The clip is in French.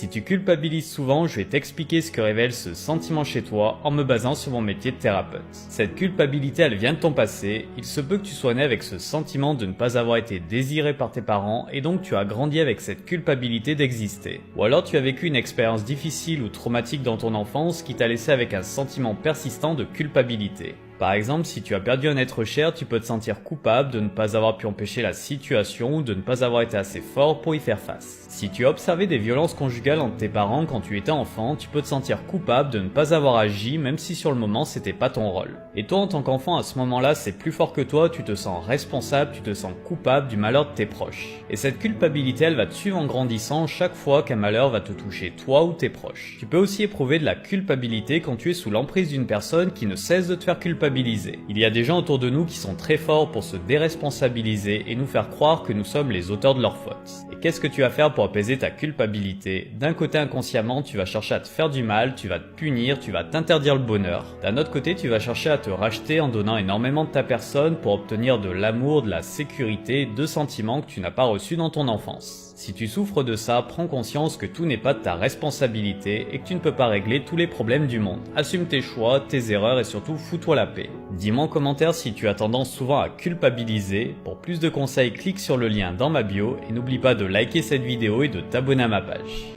Si tu culpabilises souvent, je vais t'expliquer ce que révèle ce sentiment chez toi en me basant sur mon métier de thérapeute. Cette culpabilité, elle vient de ton passé, il se peut que tu sois né avec ce sentiment de ne pas avoir été désiré par tes parents et donc tu as grandi avec cette culpabilité d'exister. Ou alors tu as vécu une expérience difficile ou traumatique dans ton enfance qui t'a laissé avec un sentiment persistant de culpabilité. Par exemple, si tu as perdu un être cher, tu peux te sentir coupable de ne pas avoir pu empêcher la situation ou de ne pas avoir été assez fort pour y faire face. Si tu as observé des violences conjugales entre tes parents quand tu étais enfant, tu peux te sentir coupable de ne pas avoir agi même si sur le moment c'était pas ton rôle. Et toi en tant qu'enfant à ce moment-là c'est plus fort que toi, tu te sens responsable, tu te sens coupable du malheur de tes proches. Et cette culpabilité elle va te suivre en grandissant chaque fois qu'un malheur va te toucher toi ou tes proches. Tu peux aussi éprouver de la culpabilité quand tu es sous l'emprise d'une personne qui ne cesse de te faire culpabiliser. Il y a des gens autour de nous qui sont très forts pour se déresponsabiliser et nous faire croire que nous sommes les auteurs de leurs fautes. Et qu'est-ce que tu vas faire pour apaiser ta culpabilité? D'un côté inconsciemment, tu vas chercher à te faire du mal, tu vas te punir, tu vas t'interdire le bonheur. D'un autre côté, tu vas chercher à te racheter en donnant énormément de ta personne pour obtenir de l'amour, de la sécurité, de sentiments que tu n'as pas reçus dans ton enfance. Si tu souffres de ça, prends conscience que tout n'est pas de ta responsabilité et que tu ne peux pas régler tous les problèmes du monde. Assume tes choix, tes erreurs et surtout fous-toi la paix. Dis-moi en commentaire si tu as tendance souvent à culpabiliser. Pour plus de conseils, clique sur le lien dans ma bio et n'oublie pas de liker cette vidéo et de t'abonner à ma page.